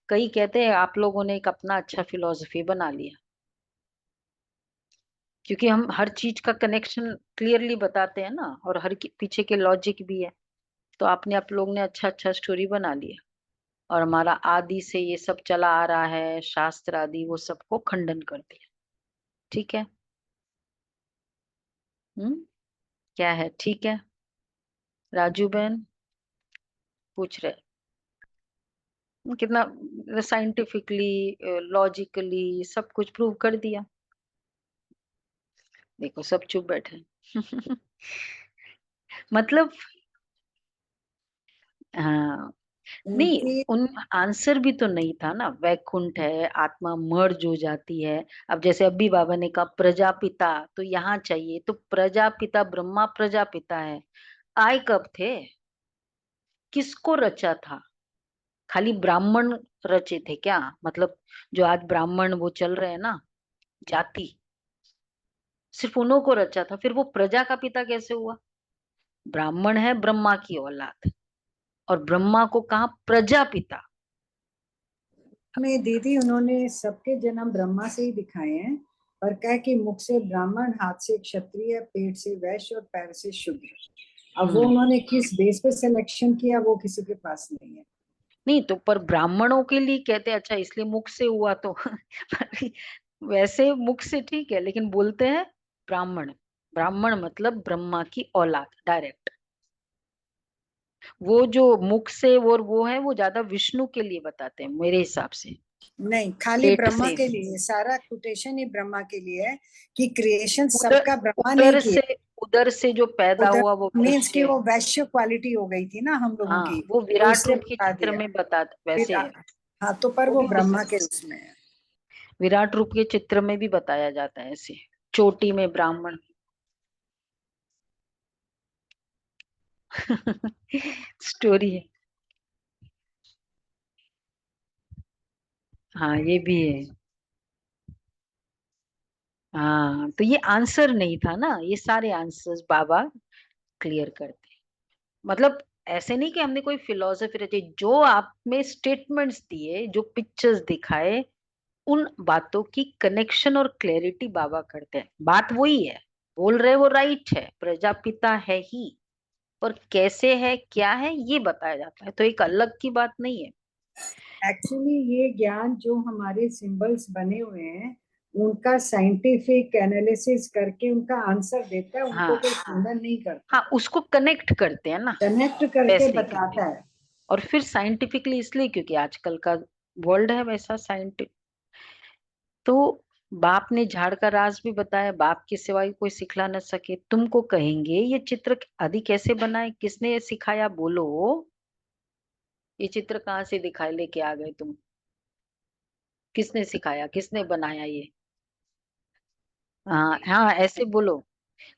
कई कहते हैं आप लोगों ने एक अपना अच्छा फिलॉसफी बना लिया, क्योंकि हम हर चीज का कनेक्शन क्लियरली बताते हैं ना, और हर पीछे के लॉजिक भी है। तो आपने आप लोग ने अच्छा अच्छा स्टोरी बना लिया, और हमारा आदि से ये सब चला आ रहा है, शास्त्र आदि, वो सबको खंडन कर दिया। ठीक है। क्या है? ठीक है। राजू बहन पूछ रहे कितना साइंटिफिकली लॉजिकली सब कुछ प्रूव कर दिया। देखो सब चुप बैठे। मतलब हाँ, नहीं, उनकी उन आंसर भी तो नहीं था ना। वैकुंठ है, आत्मा मर्ज हो जाती है। अब जैसे अभी बाबा ने कहा प्रजापिता, तो यहाँ चाहिए तो प्रजापिता ब्रह्मा प्रजापिता है। आए कब थे? किसको रचा था? खाली ब्राह्मण रचे थे क्या? मतलब जो आज ब्राह्मण वो चल रहे हैं ना, जाति, सिर्फ उन्हों को रचा था। फिर वो प्रजा का पिता कैसे हुआ? ब्राह्मण है ब्रह्मा की औलाद, और ब्रह्मा को कहा प्रजापिता। में दीदी उन्होंने सबके जन्म ब्रह्मा से ही दिखाए हैं, पर कह कि मुख से ब्राह्मण, हाथ से क्षत्रिय, पेट से वैश्य और पैर से शूद्र। अब वो उन्होंने किस बेस पे सिलेक्शन किया वो किसी के पास नहीं है। नहीं तो पर ब्राह्मणों के लिए कहते हैं अच्छा इसलिए मुख से हुआ तो वैसे मुख से ठीक है, लेकिन बोलते हैं ब्राह्मण। ब्राह्मण मतलब ब्रह्मा की औलाद डायरेक्ट। वो जो मुख से वो है, वो ज्यादा विष्णु के लिए बताते हैं मेरे हिसाब से। नहीं, खाली पेट ब्रह्मा से, के लिए, सारा कोटेशन ही ब्रह्मा के लिए है कि क्रिएशन उधर सबका ब्रह्मा नहीं उधर किया। से उधर से जो पैदा उधर हुआ वो मीन्स कि वैश्य। वो वैश्य क्वालिटी हो गई थी ना हम लोगों हाँ, की, वो तो विराट इसलिए रूप के बता चित्र दिया। में बता वैसे है। हाँ, तो पर वो वो भी हो ब्रह्मा सकता के है, उसमें है। विराट रूप के चित्र में भी बताया जाता है ऐसे, चोटी में ब्राह्मण। स्टोरी है। हाँ ये भी है। हाँ तो ये आंसर नहीं था ना, ये सारे आंसर्स बाबा क्लियर करते हैं। मतलब ऐसे नहीं कि हमने कोई फिलोसफी रची, जो आप में स्टेटमेंट्स दिए, जो पिक्चर्स दिखाए, उन बातों की कनेक्शन और क्लैरिटी बाबा करते हैं। बात वही है, बोल रहे वो राइट है, प्रजापिता है ही, पर कैसे है क्या है ये बताया जाता है, तो एक अलग की बात नहीं है। एक्चुअली ये ज्ञान जो हमारे सिंबल्स बने हुए हैं उनका साइंटिफिक एनालिसिस करके उनका आंसर देता है, उनको हाँ कोई खंडन नहीं करता, हाँ, उसको कनेक्ट करते हैं ना, कनेक्ट करके वैसे बताता है। और फिर साइंटिफिकली इसलिए क्योंकि आजकल का वर्ल्ड है वैसा साइंटिफिक। तो बाप ने झाड़ का राज भी बताया, बाप के सिवाय कोई सिखला न सके। तुमको कहेंगे ये चित्र आदि कैसे बनाए, किसने ये सिखाया, बोलो। ये चित्र कहाँ से दिखाए लेके आ गए तुम, किसने सिखाया, किसने बनाया ये? हाँ हाँ, ऐसे बोलो।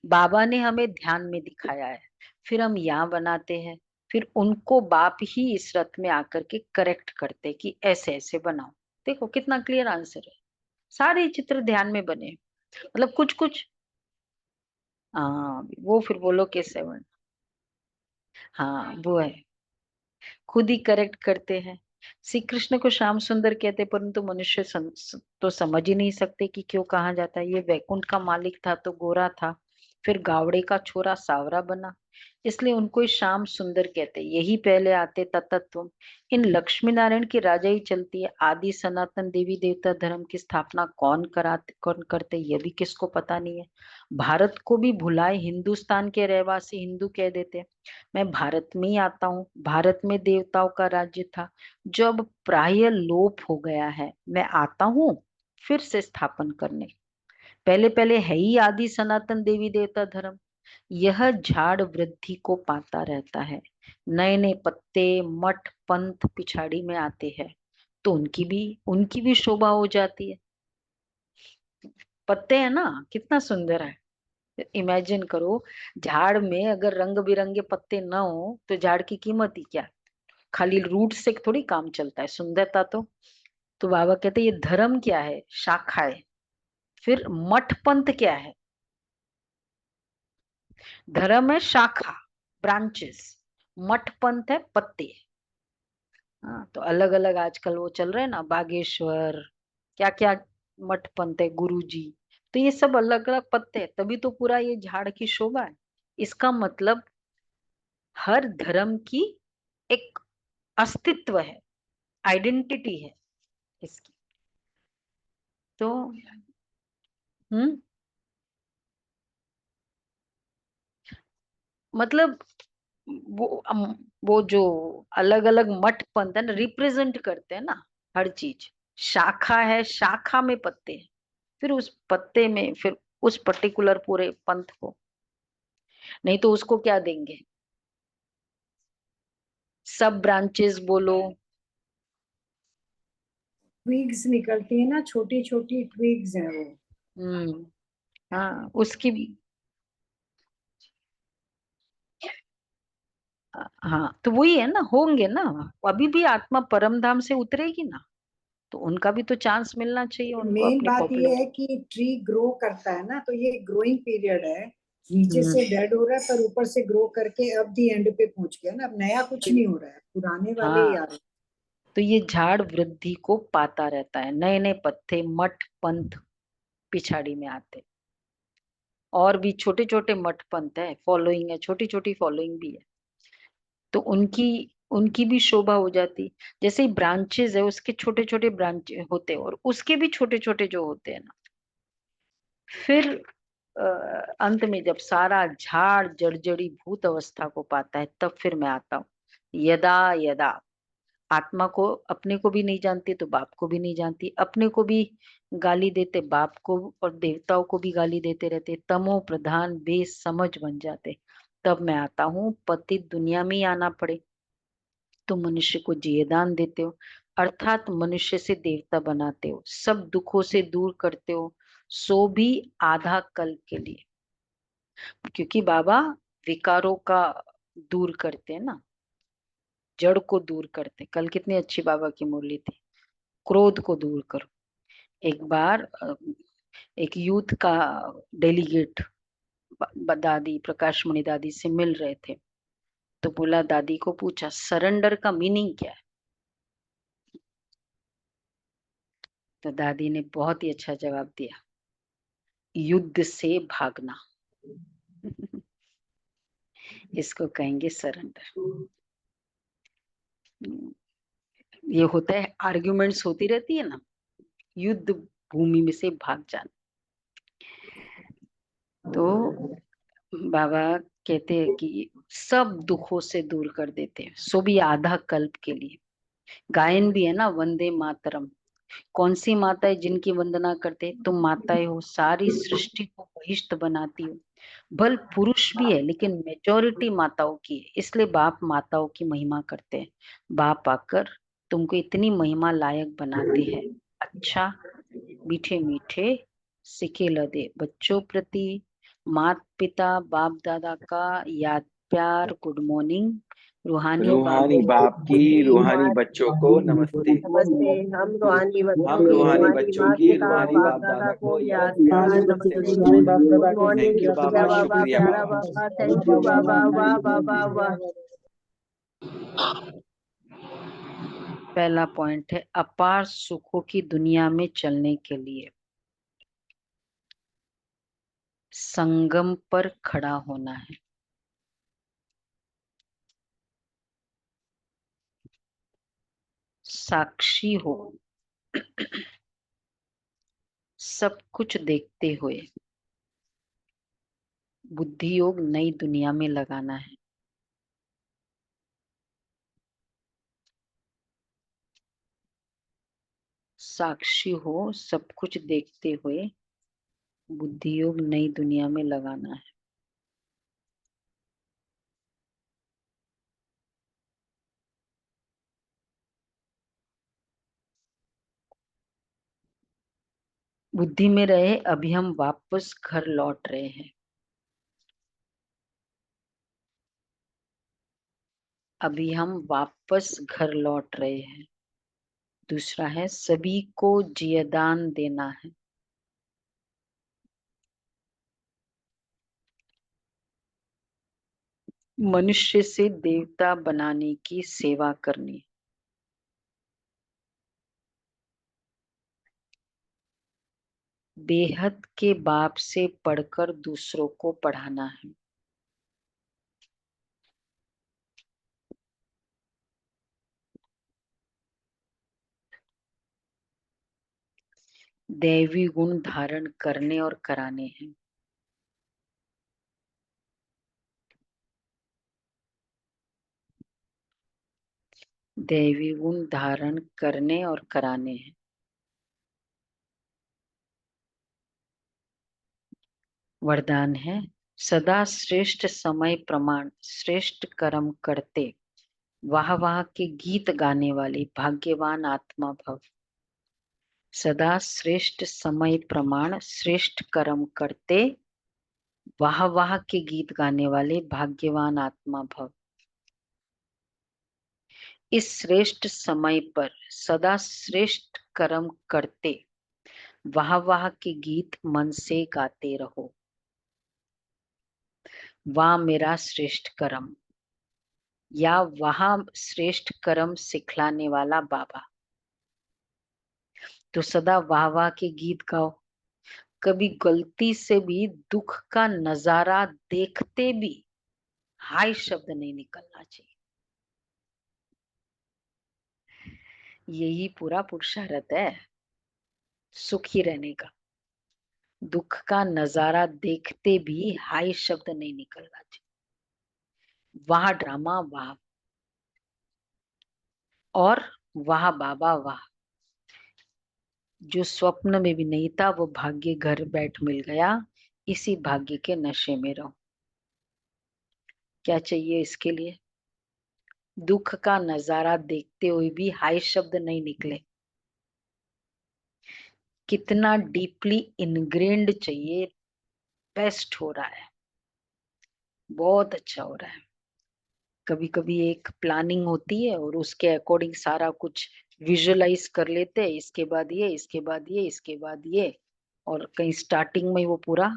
बाबा ने हमें ध्यान में दिखाया है, फिर हम यहाँ बनाते हैं, फिर उनको बाप ही इस रथ में आकर के करेक्ट करते कि ऐसे ऐसे बनाओ। देखो कितना क्लियर आंसर है। सारे चित्र ध्यान में बने, मतलब कुछ कुछ। हाँ वो फिर बोलो कैसे बना। हाँ वो है, खुद ही करेक्ट करते हैं। श्री कृष्ण को श्याम सुंदर कहते, परंतु मनुष्य तो समझ ही नहीं सकते कि क्यों कहा जाता है। ये वैकुंठ का मालिक था तो गोरा था, फिर गावड़े का छोरा सावरा बना, इसलिए उनको ही श्याम सुंदर कहते। यही पहले आते तत्व। इन लक्ष्मी नारायण की राजाई चलती है। आदि सनातन देवी देवता धर्म की स्थापना कौन करते ये भी किसको पता नहीं है। भारत को भी भुलाए हिंदुस्तान के रहवासी हिंदू कह देते। मैं भारत में ही आता हूँ। भारत में देवताओं का राज्य था जो अब प्राय लोप हो गया है। मैं आता हूँ फिर से स्थापन करने। पहले पहले है ही आदि सनातन देवी देवता धर्म। यह झाड़ वृद्धि को पाता रहता है। नए नए पत्ते मठ पंथ पिछाड़ी में आते हैं तो उनकी भी शोभा हो जाती है। पत्ते है ना, कितना सुंदर है। इमेजिन करो, झाड़ में अगर रंग बिरंगे पत्ते ना हो तो झाड़ की कीमत ही क्या। खाली रूट से थोड़ी काम चलता है, सुंदरता तो बाबा कहते ये धर्म क्या है, शाखा है। फिर मठ पंथ क्या है, धर्म है शाखा, ब्रांचेस। मठ पंथ है पत्ते। हाँ तो अलग अलग आजकल वो चल रहे हैं ना, बागेश्वर क्या क्या मठ पंथ है, गुरु जी। तो ये सब अलग अलग पत्ते हैं, तभी तो पूरा ये झाड़ की शोभा है। इसका मतलब हर धर्म की एक अस्तित्व है, आइडेंटिटी है इसकी। तो हम्म मतलब वो वो जो अलग अलग मठ पंथ है ना, रिप्रेजेंट करते हैं ना हर चीज। शाखा है, शाखा में पत्ते हैं, फिर उस पत्ते में फिर उस पर्टिकुलर पूरे पंथ को। नहीं तो उसको क्या देंगे, सब ब्रांचेस बोलो। ट्विग्स निकलती है ना, छोटी छोटी ट्विग्स है वो। हम्म हाँ उसकी भी। हाँ तो वही है ना, होंगे ना। अभी भी आत्मा परम धाम से उतरेगी ना, तो उनका भी तो चांस मिलना चाहिए उनको मेन अपनी बात ये पॉपुलर। है कि ट्री ग्रो करता है ना, तो ये ग्रोइंग पीरियड है। नीचे हम्म से डेड हो रहा है पर ऊपर से ग्रो करके अब दी एंड पे पहुंच गया ना। अब नया कुछ नहीं हो रहा है, पुराने वाले ही हाँ आ रहे हैं। तो ये झाड़ वृद्धि को पाता रहता है, नए नए पत्ते मठ पंथ पिछाड़ी में आते। और भी छोटे छोटे मठ पंथ है, फॉलोइंग है, छोटी छोटी फॉलोइंग भी है, तो उनकी उनकी भी शोभा हो जाती। जैसे ही ब्रांचेस है उसके छोटे छोटे ब्रांच होते हैं, और उसके भी छोटे छोटे जो होते हैं ना, फिर अंत में जब सारा झाड़ जर्जरी भूत अवस्था को पाता है तब फिर मैं आता हूँ। यदा यदा आत्मा को अपने को भी नहीं जानती तो बाप को भी नहीं जानती, अपने को भी गाली देते बाप को, और देवताओं को भी गाली देते रहते, तमो प्रधान बेसमझ बन जाते। तब मैं आता हूँ, पतित दुनिया में ही आना पड़े तो मनुष्य को जियेदान देते हो, अर्थात मनुष्य से देवता बनाते हो, सब दुखों से दूर करते हो, सो भी आधा कल के लिए। क्योंकि बाबा विकारों का दूर करते हैं ना, जड़ को दूर करते। कल कितनी अच्छी बाबा की मुरली थी, क्रोध को दूर करो। एक बार एक यूथ का डेलीगेट दादी प्रकाश मणि दादी से मिल रहे थे, तो बोला, दादी को पूछा सरेंडर का मीनिंग क्या है। तो दादी ने बहुत ही अच्छा जवाब दिया, युद्ध से भागना। इसको कहेंगे सरेंडर। ये होता है, आर्ग्यूमेंट्स होती रहती है ना, युद्ध भूमि में से भाग जाना। तो बाबा कहते हैं कि सब दुखों से दूर कर देते हैं, सो भी आधा कल्प के लिए। गायन भी है ना, वंदे मातरम। कौन सी माता है जिनकी वंदना करते हैं? तुम माताएं हो, सारी सृष्टि को बहिष्ठ बनाती हो। भल पुरुष भी है लेकिन मेजोरिटी माताओं की है, इसलिए बाप माताओं की महिमा करते हैं। बाप आकर तुमको इतनी महिमा लायक बनाते हैं। अच्छा, मीठे मीठे सिके लदे बच्चों प्रति माता पिता बाप दादा का याद प्यार गुड मॉर्निंग। रूहानी बाप रूहानी बाप की रूहानी बच्चों को नमस्ते। नमस्ते। हम रूहानी बच्चों हम की रूहानी रूहानी बच्चों माता की पिता रूहानी बाप बाप दादा दादा को को याद याद प्यार प्यार नमस्ते। नमस्ते। गुड मॉर्निंग, थैंक यू शुक्रिया बाबा, बाबा, शुक्रिया प्यारा बाबा। बाबा, थैंक यू बाबा, वाह बाबा वाह। पहला पॉइंट है अपार सुखों की दुनिया में चलने के लिए संगम पर खड़ा होना है। साक्षी हो, सब कुछ देखते हुए बुद्धि योग नई दुनिया में लगाना है। साक्षी हो, सब कुछ देखते हुए बुद्धि योग नई दुनिया में लगाना है। बुद्धि में रहे अभी हम वापस घर लौट रहे हैं। अभी हम वापस घर लौट रहे हैं। दूसरा है सभी को जियदान देना है। मनुष्य से देवता बनाने की सेवा करनी। बेहद के बाप से पढ़कर दूसरों को पढ़ाना है। दैवी गुण धारण करने और कराने हैं। दैवी गुण धारण करने और कराने हैं। वरदान है सदा श्रेष्ठ समय प्रमाण श्रेष्ठ कर्म करते वाह वाह के गीत गाने वाले भाग्यवान आत्मा भव। सदा श्रेष्ठ समय प्रमाण श्रेष्ठ कर्म करते वाह वाह के गीत गाने वाले भाग्यवान आत्मा भव। इस श्रेष्ठ समय पर सदा श्रेष्ठ कर्म करते वाह वाह के गीत मन से गाते रहो। वाह मेरा श्रेष्ठ कर्म, या वहां श्रेष्ठ कर्म सिखलाने वाला बाबा। तो सदा वाह वाह के गीत गाओ। कभी गलती से भी दुख का नजारा देखते भी हाय शब्द नहीं निकलना चाहिए। यही पूरा पुरुषार्थ है सुखी रहने का। दुख का नजारा देखते भी हाय शब्द नहीं निकलना चाहिए। वाह ड्रामा वाह, और वाह बाबा वाह। जो स्वप्न में भी नहीं था वो भाग्य घर बैठ मिल गया। इसी भाग्य के नशे में रहो। क्या चाहिए इसके लिए? दुख का नजारा देखते हुए भी हाय शब्द नहीं निकले। कितना डीपली इनग्रेन्ड चाहिए। बेस्ट हो रहा है, बहुत अच्छा हो रहा है। कभी कभी एक प्लानिंग होती है और उसके अकॉर्डिंग सारा कुछ विजुअलाइज कर लेते हैं। इसके बाद ये, इसके बाद ये, इसके बाद ये, और कहीं स्टार्टिंग में वो पूरा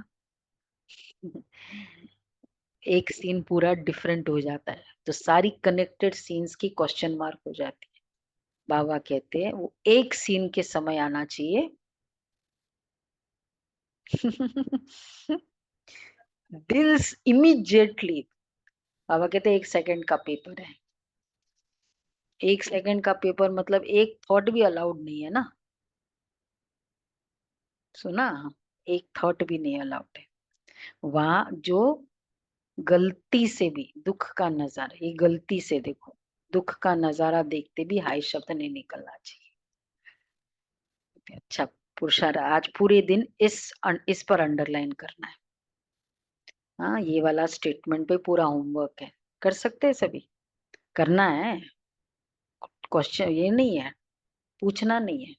एक सीन पूरा डिफरेंट हो जाता है। तो सारी कनेक्टेड सीन्स की क्वेश्चन मार्क हो जाती है। बाबा कहते हैं वो एक सीन के समय आना चाहिए। दिल इमीडिएटली। बाबा कहते हैं 1 सेकंड का पेपर है। 1 सेकंड का पेपर मतलब एक थॉट भी अलाउड नहीं है ना। सुना? एक थॉट भी नहीं अलाउड है वहां। जो गलती से भी दुख का नजारा, ये गलती से देखो, दुख का नजारा देखते भी हाय शब्द नहीं निकलना चाहिए। अच्छा पुरुषार्थ, आज पूरे दिन इस पर अंडरलाइन करना है। हाँ, ये वाला स्टेटमेंट पे पूरा होमवर्क है, कर सकते हैं सभी, करना है। क्वेश्चन ये नहीं है, पूछना नहीं है।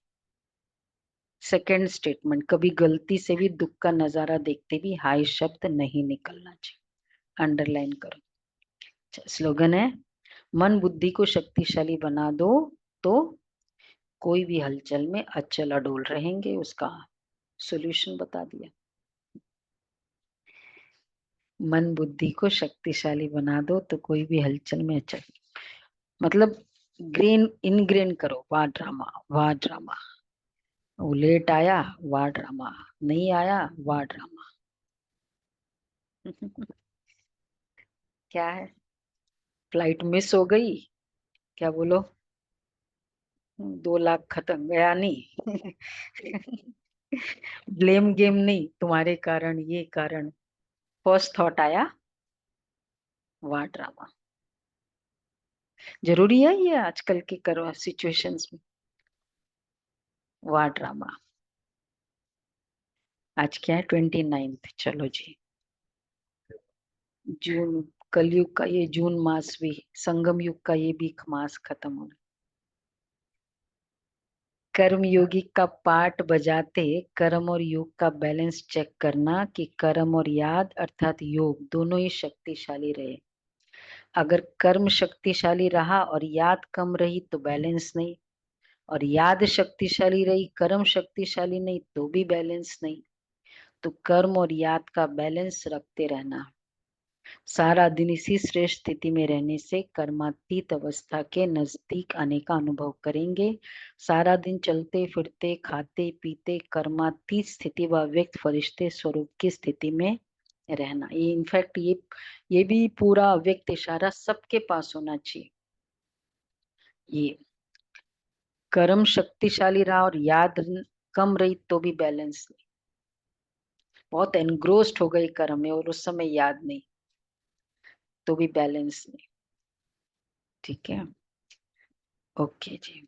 सेकंड स्टेटमेंट, कभी गलती से भी दुख का नजारा देखते भी हाय शब्द नहीं निकलना चाहिए, अंडरलाइन करो। स्लोगन है, मन बुद्धि को शक्तिशाली बना दो तो कोई भी हलचल में अचल अडोल रहेंगे। उसका सॉल्यूशन बता दिया। मन बुद्धि को शक्तिशाली बना दो तो कोई भी हलचल में अचल, मतलब ग्रेन इनग्रेन करो, वाह ड्रामा वाह ड्रामा। वो लेट आया, वाह ड्रामा, नहीं आया, वाह ड्रामा। क्या है, फ्लाइट मिस हो गई, क्या बोलो, 2 लाख खत्म गया नहीं। ब्लेम गेम नहीं, तुम्हारे कारण ये कारण, फर्स्ट थॉट आया, वाह ड्रामा। जरूरी है ये आजकल के करो सिचुएशंस में, वाह ड्रामा। आज क्या है, 29, चलो जी, जून, कलयुग का ये जून मास भी, संगम युग का ये भी मास खत्म होना। कर्म योगी का पाठ बजाते कर्म और योग का बैलेंस चेक करना कि कर्म और याद अर्थात योग दोनों ही शक्तिशाली रहे। अगर कर्म शक्तिशाली रहा और याद कम रही तो बैलेंस नहीं, और याद शक्तिशाली रही कर्म शक्तिशाली नहीं तो भी बैलेंस नहीं। तो कर्म और याद का बैलेंस रखते रहना। सारा दिन इसी श्रेष्ठ स्थिति में रहने से कर्मातीत अवस्था के नजदीक आने का अनुभव करेंगे। सारा दिन चलते फिरते खाते पीते कर्मातीत स्थिति व व्यक्त फरिश्ते स्वरूप की स्थिति में रहना। ये इनफैक्ट ये भी पूरा व्यक्त इशारा सबके पास होना चाहिए। ये कर्म शक्तिशाली रहा और याद कम रही तो भी बैलेंस नहीं, बहुत एनग्रोस्ड हो गई कर्म में और उस समय याद नहीं तो भी बैलेंस नहीं। ठीक है, ओके जी।